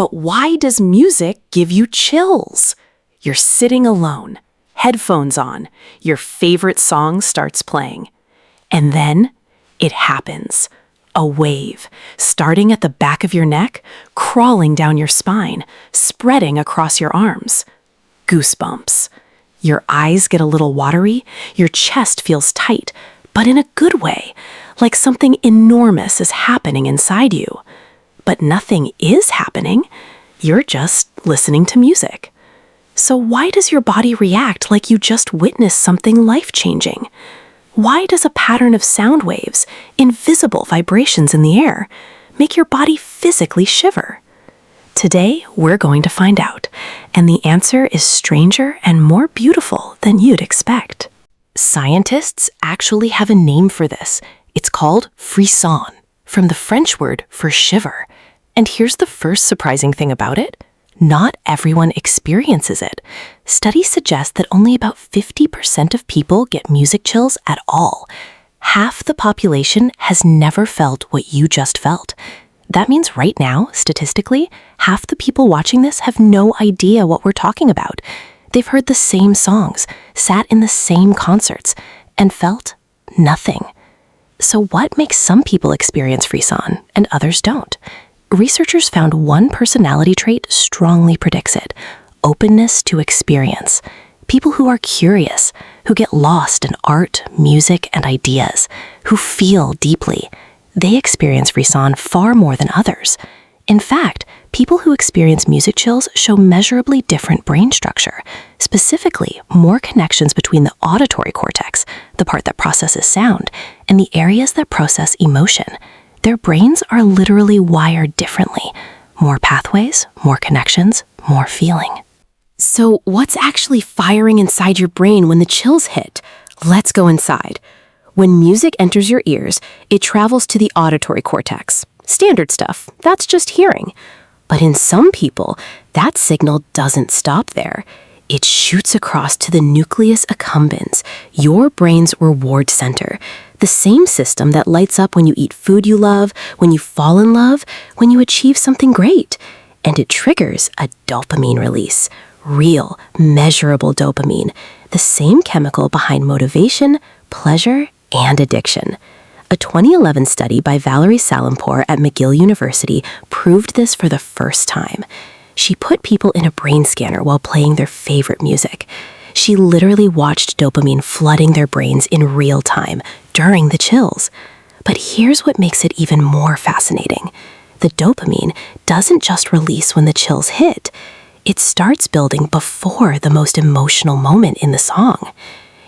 But why does music give you chills? You're sitting alone, headphones on, your favorite song starts playing. And then it happens. A wave, starting at the back of your neck, crawling down your spine, spreading across your arms. Goosebumps. Your eyes get a little watery, your chest feels tight, but in a good way, like something enormous is happening inside you. But nothing is happening. You're just listening to music. So why does your body react like you just witnessed something life-changing? Why does a pattern of sound waves, invisible vibrations in the air, make your body physically shiver? Today, we're going to find out, and the answer is stranger and more beautiful than you'd expect. Scientists actually have a name for this. It's called Frisson, from the French word for shiver. And here's the first surprising thing about it. Not everyone experiences it. Studies suggest that only about 50% of people get music chills at all. Half the population has never felt what you just felt. That means right now, statistically, half the people watching this have no idea what we're talking about. They've heard the same songs, sat in the same concerts, and felt nothing. So what makes some people experience frisson and others don't? Researchers found one personality trait strongly predicts it: openness to experience. People who are curious, who get lost in art, music, and ideas, who feel deeply. They experience frisson far more than others. In fact, people who experience music chills show measurably different brain structure, specifically more connections between the auditory cortex, the part that processes sound, and the areas that process emotion. Their brains are literally wired differently. More pathways, more connections, more feeling. So what's actually firing inside your brain when the chills hit? Let's go inside. When music enters your ears, it travels to the auditory cortex. Standard stuff, that's just hearing. But in some people, that signal doesn't stop there. It shoots across to the nucleus accumbens, your brain's reward center, the same system that lights up when you eat food you love, when you fall in love, when you achieve something great. And it triggers a dopamine release, real, measurable dopamine, the same chemical behind motivation, pleasure, and addiction. A 2011 study by Valerie Salimpour at McGill University proved this for the first time. She put people in a brain scanner while playing their favorite music. She literally watched dopamine flooding their brains in real time during the chills. But here's what makes it even more fascinating. The dopamine doesn't just release when the chills hit. It starts building before the most emotional moment in the song.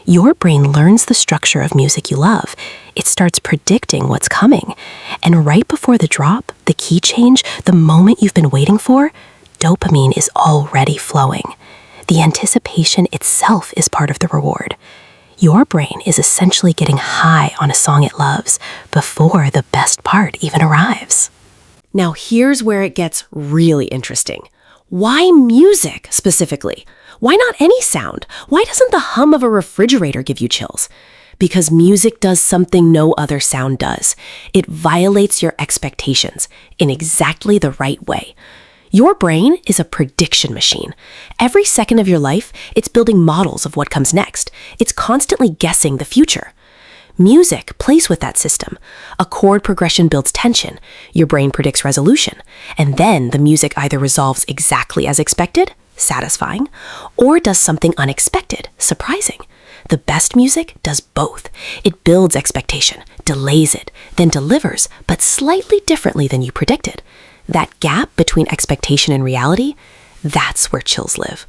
Your brain learns the structure of music you love. It starts predicting what's coming. And right before the drop, the key change, the moment you've been waiting for, dopamine is already flowing. The anticipation itself is part of the reward. Your brain is essentially getting high on a song it loves before the best part even arrives. Now here's where it gets really interesting. Why music specifically? Why not any sound? Why doesn't the hum of a refrigerator give you chills? Because music does something no other sound does. It violates your expectations in exactly the right way. Your brain is a prediction machine. Every second of your life, it's building models of what comes next. It's constantly guessing the future. Music plays with that system. A chord progression builds tension. Your brain predicts resolution. And then the music either resolves exactly as expected, satisfying, or does something unexpected, surprising. The best music does both. It builds expectation, delays it, then delivers, but slightly differently than you predicted. That gap between expectation and reality, that's where chills live.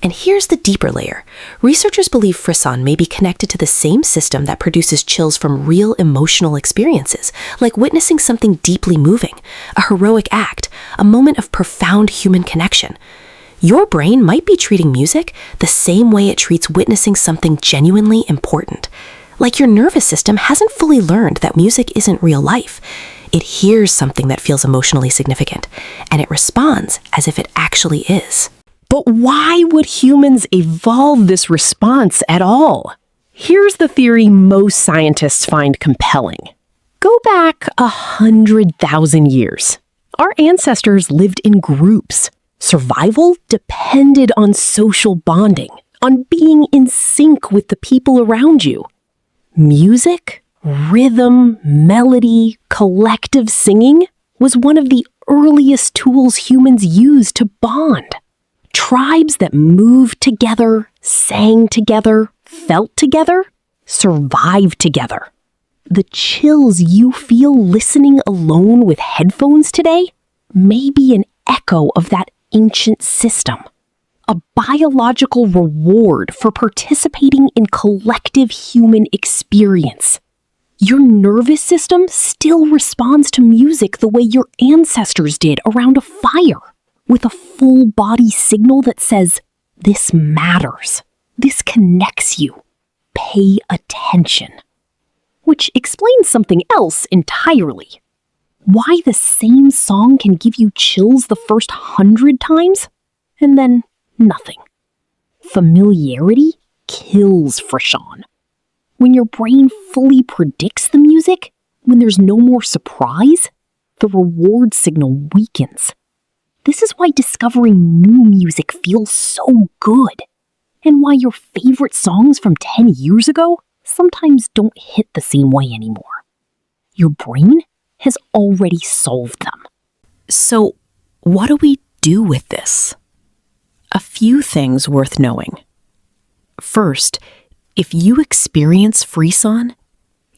And here's the deeper layer. Researchers believe frisson may be connected to the same system that produces chills from real emotional experiences, like witnessing something deeply moving, a heroic act, a moment of profound human connection. Your brain might be treating music the same way it treats witnessing something genuinely important. Like your nervous system hasn't fully learned that music isn't real life. It hears something that feels emotionally significant, and it responds as if it actually is. But why would humans evolve this response at all? Here's the theory most scientists find compelling. Go back 100,000 years. Our ancestors lived in groups. Survival depended on social bonding, on being in sync with the people around you. Music, rhythm, melody, collective singing was one of the earliest tools humans used to bond. Tribes that moved together, sang together, felt together, survived together. The chills you feel listening alone with headphones today may be an echo of that ancient system, a biological reward for participating in collective human experience. Your nervous system still responds to music the way your ancestors did around a fire, with a full body signal that says, "This matters. This connects you. Pay attention." Which explains something else entirely. Why the same song can give you chills the first 100 times, and then nothing. Familiarity kills Frisson. When your brain fully predicts the music, when there's no more surprise, the reward signal weakens. This is why discovering new music feels so good, and why your favorite songs from 10 years ago sometimes don't hit the same way anymore. Your brain has already solved them. So, what do we do with this? A few things worth knowing. First, if you experience Frisson,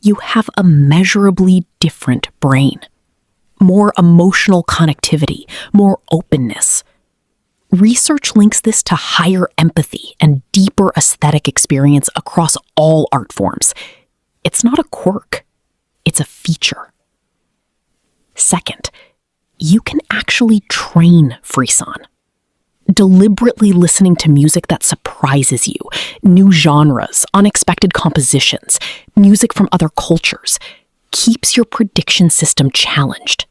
you have a measurably different brain. More emotional connectivity, more openness. Research links this to higher empathy and deeper aesthetic experience across all art forms. It's not a quirk, it's a feature. Second, you can actually train Frisson. Deliberately listening to music that surprises you, new genres, unexpected compositions, music from other cultures, keeps your prediction system challenged,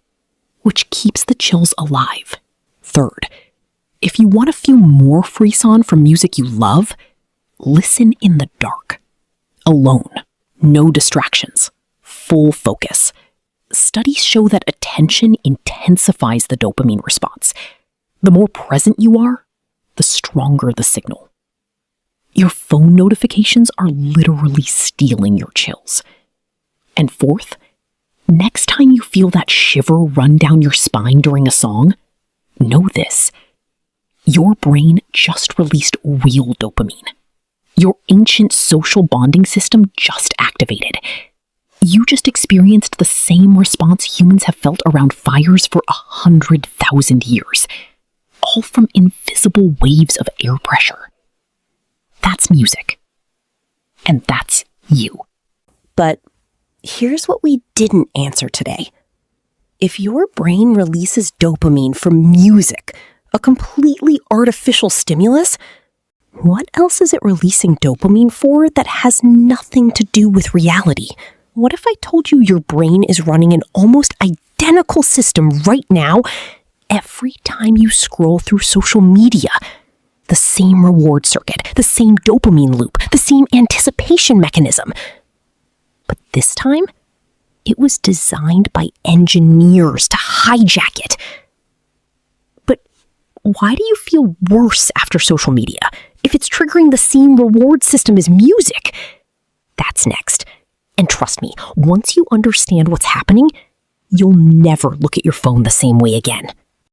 which keeps the chills alive. Third, if you want to feel more Frisson from music you love, listen in the dark. Alone, no distractions, full focus. Studies show that attention intensifies the dopamine response. The more present you are, the stronger the signal. Your phone notifications are literally stealing your chills. And fourth, next time you feel that shiver run down your spine during a song, know this. Your brain just released real dopamine. Your ancient social bonding system just activated. You just experienced the same response humans have felt around fires for 100,000 years, all from invisible waves of air pressure. That's music. And that's you. But here's what we didn't answer today. If your brain releases dopamine from music, a completely artificial stimulus, what else is it releasing dopamine for that has nothing to do with reality? What if I told you your brain is running an almost identical system right now every time you scroll through social media? The same reward circuit, the same dopamine loop, the same anticipation mechanism. But this time, it was designed by engineers to hijack it. But why do you feel worse after social media if it's triggering the same reward system as music? That's next. And trust me, once you understand what's happening, you'll never look at your phone the same way again.